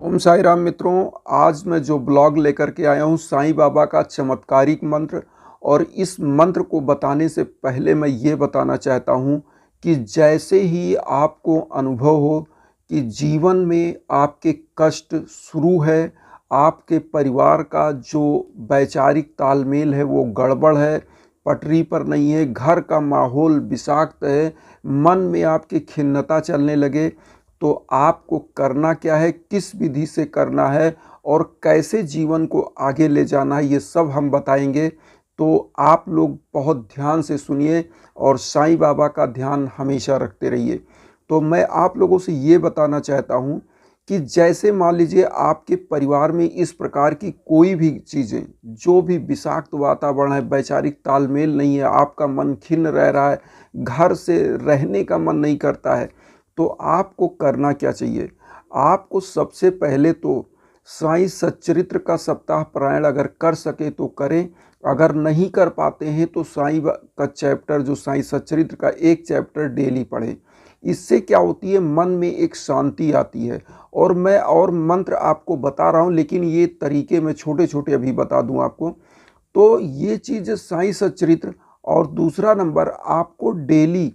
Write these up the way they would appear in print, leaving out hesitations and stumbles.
ओम साई राम मित्रों। आज मैं जो ब्लॉग लेकर के आया हूँ साईं बाबा का चमत्कारिक मंत्र। और इस मंत्र को बताने से पहले मैं ये बताना चाहता हूँ कि जैसे ही आपको अनुभव हो कि जीवन में आपके कष्ट शुरू है, आपके परिवार का जो वैचारिक तालमेल है वो गड़बड़ है, पटरी पर नहीं है, घर का माहौल विषाक्त है, मन में आपकी खिन्नता चलने लगे, तो आपको करना क्या है, किस विधि से करना है और कैसे जीवन को आगे ले जाना है, ये सब हम बताएंगे। तो आप लोग बहुत ध्यान से सुनिए और साईं बाबा का ध्यान हमेशा रखते रहिए। तो मैं आप लोगों से ये बताना चाहता हूँ कि जैसे मान लीजिए आपके परिवार में इस प्रकार की कोई भी चीज़ें, जो भी विषाक्त वातावरण है, वैचारिक तालमेल नहीं है, आपका मन खिन्न रह रहा है, घर से रहने का मन नहीं करता है, तो आपको करना क्या चाहिए। आपको सबसे पहले तो साईं सच्चरित्र का सप्ताह पारायण अगर कर सके तो करें, अगर नहीं कर पाते हैं तो साईं का चैप्टर, जो साईं सच्चरित्र का एक चैप्टर डेली पढ़ें। इससे क्या होती है, मन में एक शांति आती है। और मैं और मंत्र आपको बता रहा हूँ, लेकिन ये तरीके मैं छोटे छोटे अभी बता दूँ आपको। तो ये चीज़ साईं सच्चरित्र। और दूसरा नंबर, आपको डेली,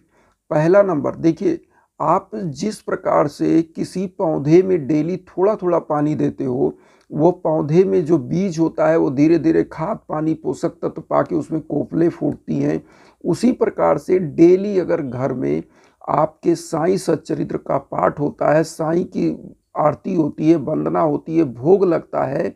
पहला नंबर देखिए, आप जिस प्रकार से किसी पौधे में डेली थोड़ा थोड़ा पानी देते हो, वो पौधे में जो बीज होता है वो धीरे धीरे खाद पानी पोषक तत्व पाके उसमें कोपलें फूटती हैं। उसी प्रकार से डेली अगर घर में आपके साईं सच्चरित्र का पाठ होता है, साईं की आरती होती है, वंदना होती है, भोग लगता है,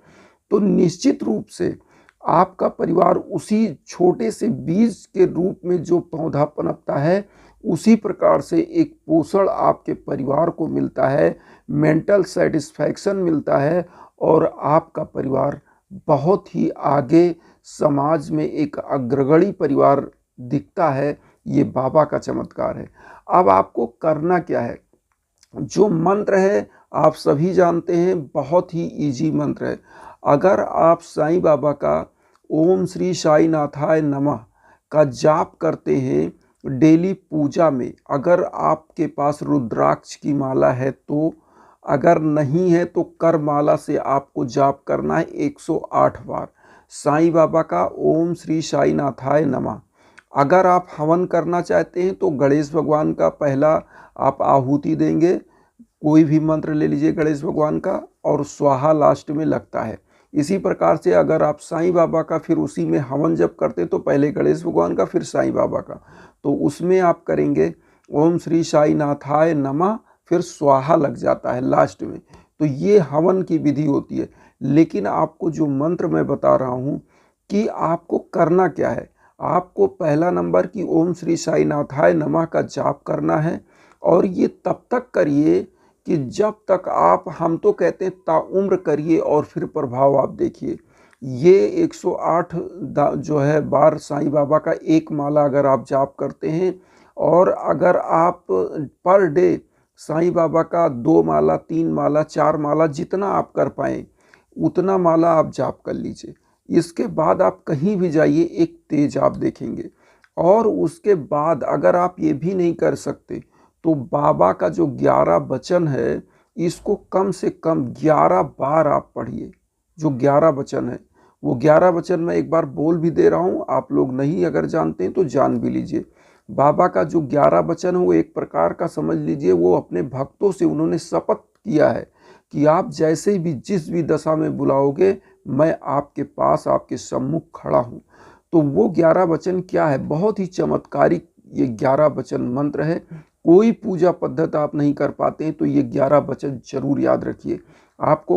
तो निश्चित रूप से आपका परिवार उसी छोटे से बीज के रूप में जो पौधा पनपता है, उसी प्रकार से एक पोषण आपके परिवार को मिलता है, मेंटल सेटिस्फैक्शन मिलता है और आपका परिवार बहुत ही आगे समाज में एक अग्रगणी परिवार दिखता है। ये बाबा का चमत्कार है। अब आपको करना क्या है, जो मंत्र है आप सभी जानते हैं, बहुत ही इजी मंत्र है। अगर आप साईं बाबा का ओम श्री साई नाथाय नमः का जाप करते हैं डेली पूजा में, अगर आपके पास रुद्राक्ष की माला है तो, अगर नहीं है तो कर माला से आपको जाप करना है 108 बार साईं बाबा का ओम श्री साई नाथाय नमः। अगर आप हवन करना चाहते हैं तो गणेश भगवान का पहला आप आहुति देंगे, कोई भी मंत्र ले लीजिए गणेश भगवान का, और स्वाहा लास्ट में लगता है। इसी प्रकार से अगर आप साईं बाबा का फिर उसी में हवन जब करते तो पहले गणेश भगवान का फिर साईं बाबा का, तो उसमें आप करेंगे ओम श्री साई नाथाय नमः, फिर स्वाहा लग जाता है लास्ट में। तो ये हवन की विधि होती है। लेकिन आपको जो मंत्र मैं बता रहा हूँ कि आपको करना क्या है, आपको पहला नंबर कि ओम श्री साई नाथाय नमः का जाप करना है। और ये तब तक करिए कि जब तक आप, हम तो कहते हैं ताउम्र करिए और फिर प्रभाव आप देखिए। ये 108 जो है बार साईं बाबा का एक माला अगर आप जाप करते हैं, और अगर आप पर डे साईं बाबा का 2 माला 3 माला 4 माला जितना आप कर पाएँ उतना माला आप जाप कर लीजिए। इसके बाद आप कहीं भी जाइए एक तेज आप देखेंगे। और उसके बाद अगर आप ये भी नहीं कर सकते तो बाबा का जो 11 वचन है, इसको कम से कम 11 बार आप पढ़िए। जो 11 वचन है, वो 11 वचन मैं एक बार बोल भी दे रहा हूँ, आप लोग नहीं अगर जानते हैं तो जान भी लीजिए। बाबा का जो 11 वचन है वो एक प्रकार का समझ लीजिए, वो अपने भक्तों से उन्होंने शपथ किया है कि आप जैसे भी जिस भी दशा में बुलाओगे, मैं आपके पास आपके सम्मुख खड़ा हूँ। तो वो 11 वचन क्या है, बहुत ही चमत्कारिक ये 11 वचन मंत्र है। कोई पूजा पद्धति आप नहीं कर पाते हैं तो ये 11 वचन जरूर याद रखिए। आपको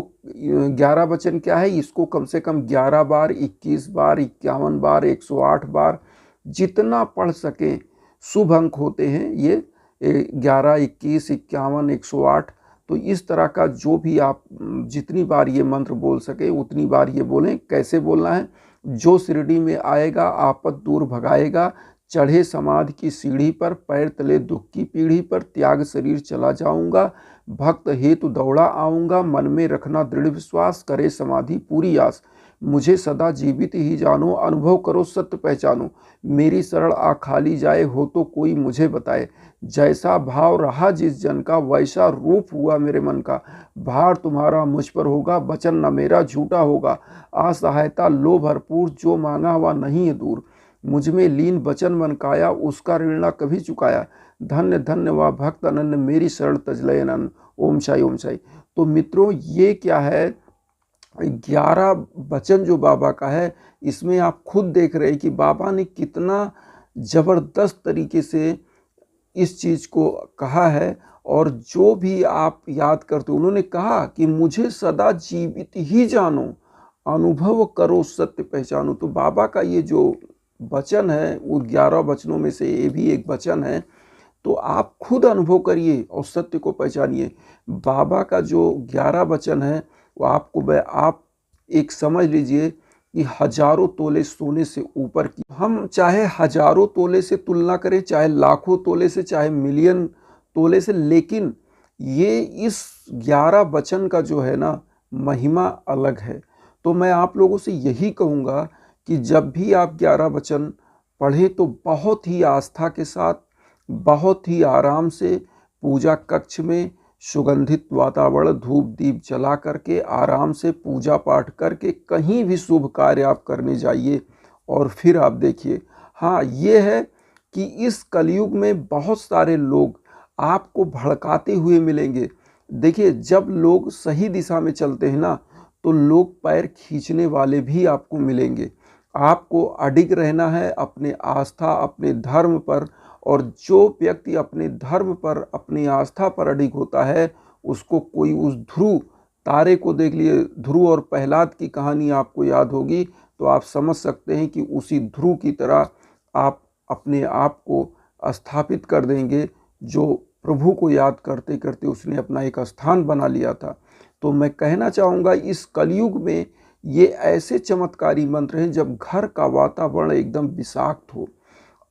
11 वचन क्या है, इसको कम से कम 11 बार, 21 बार, 51 बार, 108 बार जितना पढ़ सकें। शुभ अंक होते हैं ये 11, 21, 51, 108। तो इस तरह का जो भी आप जितनी बार ये मंत्र बोल सके उतनी बार ये बोलें। कैसे बोलना है, जो शिरडी में आएगा आपद दूर भगाएगा, चढ़े समाधि की सीढ़ी पर, पैर तले दुख की पीढ़ी पर, त्याग शरीर चला जाऊंगा, भक्त हेतु दौड़ा आऊंगा, मन में रखना दृढ़ विश्वास, करे समाधि पूरी आस। मुझे सदा जीवित ही जानो, अनुभव करो सत्य पहचानो। मेरी शरण आ खाली जाए, हो तो कोई मुझे बताए। जैसा भाव रहा जिस जन का, वैसा रूप हुआ मेरे मन का। भार तुम्हारा मुझ पर होगा, वचन न मेरा झूठा होगा। असहायता लो भरपूर, जो मांगा वह नहीं है दूर। मुझ में लीन वचन मन काया, उसका ऋण न कभी चुकाया। धन्य धन्य वह भक्त अनन्य, मेरी शरण तजलय अनन्य। ओम शाई ओम शाई। तो मित्रों, ये क्या है, 11 वचन जो बाबा का है, इसमें आप खुद देख रहे हैं कि बाबा ने कितना जबरदस्त तरीके से इस चीज को कहा है। और जो भी आप याद करते हो, उन्होंने कहा कि मुझे सदा जीवित ही जानो, अनुभव करो सत्य पहचानो। तो बाबा का ये जो वचन है, वो 11 वचनों में से ये भी एक वचन है। तो आप खुद अनुभव करिए और सत्य को पहचानिए। बाबा का जो 11 वचन है, वो आपको आप एक समझ लीजिए कि हजारों तोले सोने से ऊपर की। हम चाहे हजारों तोले से तुलना करें, चाहे लाखों तोले से, चाहे मिलियन तोले से, लेकिन ये इस 11 वचन का जो है ना, महिमा अलग है। तो मैं आप लोगों से यही कहूँगा कि जब भी आप 11 वचन पढ़ें तो बहुत ही आस्था के साथ, बहुत ही आराम से, पूजा कक्ष में सुगंधित वातावरण, धूप दीप जला करके आराम से पूजा पाठ करके कहीं भी शुभ कार्य आप करने जाइए। और फिर आप देखिए, हाँ ये है कि इस कलयुग में बहुत सारे लोग आपको भड़काते हुए मिलेंगे। देखिए, जब लोग सही दिशा में चलते हैं ना, तो लोग पैर खींचने वाले भी आपको मिलेंगे। आपको अडिग रहना है अपने आस्था, अपने धर्म पर। और जो व्यक्ति अपने धर्म पर, अपनी आस्था पर अडिग होता है, उसको कोई उस ध्रुव तारे को देख लिए, ध्रुव और प्रहलाद की कहानी आपको याद होगी, तो आप समझ सकते हैं कि उसी ध्रुव की तरह आप अपने आप को स्थापित कर देंगे, जो प्रभु को याद करते करते उसने अपना एक स्थान बना लिया था। तो मैं कहना चाहूँगा, इस कलयुग में ये ऐसे चमत्कारी मंत्र हैं, जब घर का वातावरण एकदम विषाक्त हो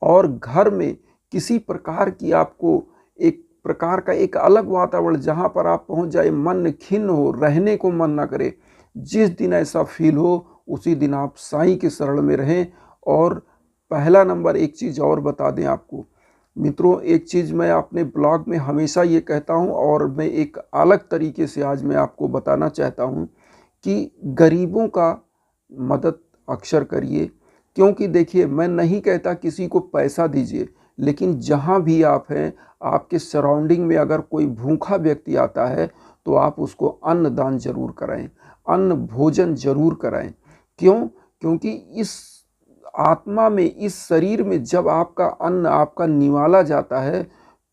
और घर में किसी प्रकार की आपको एक प्रकार का एक अलग वातावरण, जहाँ पर आप पहुँच जाए, मन खिन्न हो, रहने को मन ना करे, जिस दिन ऐसा फील हो, उसी दिन आप साईं के शरण में रहें। और पहला नंबर एक चीज़ और बता दें आपको मित्रों, एक चीज़ मैं अपने ब्लॉग में हमेशा ये कहता हूँ, और मैं एक अलग तरीके से आज मैं आपको बताना चाहता हूँ कि गरीबों का मदद अक्सर करिए। क्योंकि देखिए, मैं नहीं कहता किसी को पैसा दीजिए, लेकिन जहाँ भी आप हैं, आपके सराउंडिंग में अगर कोई भूखा व्यक्ति आता है, तो आप उसको अन्न दान जरूर कराएं, अन्न भोजन जरूर कराएं। क्यों? क्योंकि इस आत्मा में, इस शरीर में जब आपका अन्न, आपका निवाला जाता है,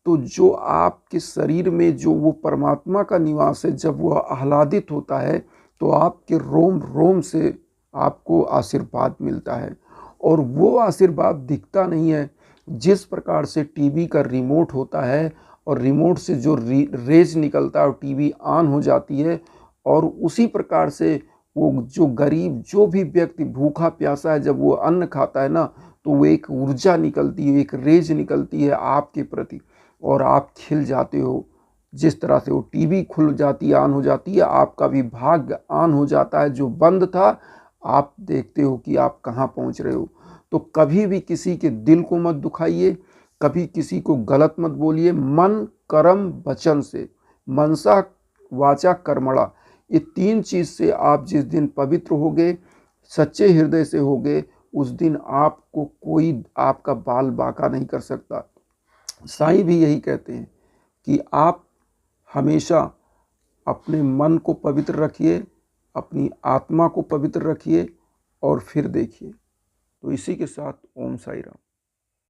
तो जो आपके शरीर में जो वो परमात्मा का निवास है, जब वह आह्लादित होता है, तो आपके रोम रोम से आपको आशीर्वाद मिलता है। और वो आशीर्वाद दिखता नहीं है। जिस प्रकार से टीवी का रिमोट होता है, और रिमोट से जो रेज निकलता है और टीवी ऑन हो जाती है, और उसी प्रकार से वो जो गरीब, जो भी व्यक्ति भूखा प्यासा है, जब वो अन्न खाता है ना, तो वो एक ऊर्जा निकलती है, एक रेज निकलती है आपके प्रति, और आप खिल जाते हो। जिस तरह से वो टीवी खुल जाती है, ऑन हो जाती है, आपका भी भाग्य ऑन हो जाता है। जो बंद था, आप देखते हो कि आप कहाँ पहुँच रहे हो। तो कभी भी किसी के दिल को मत दुखाइए, कभी किसी को गलत मत बोलिए। मन कर्म वचन से, मनसा वाचा कर्मणा, ये 3 चीज़ से आप जिस दिन पवित्र होगे, सच्चे हृदय से होगे, उस दिन आपको कोई आपका बाल बांका नहीं कर सकता। साईं भी यही कहते हैं कि आप हमेशा अपने मन को पवित्र रखिए, अपनी आत्मा को पवित्र रखिए, और फिर देखिए। तो इसी के साथ ओम साई राम।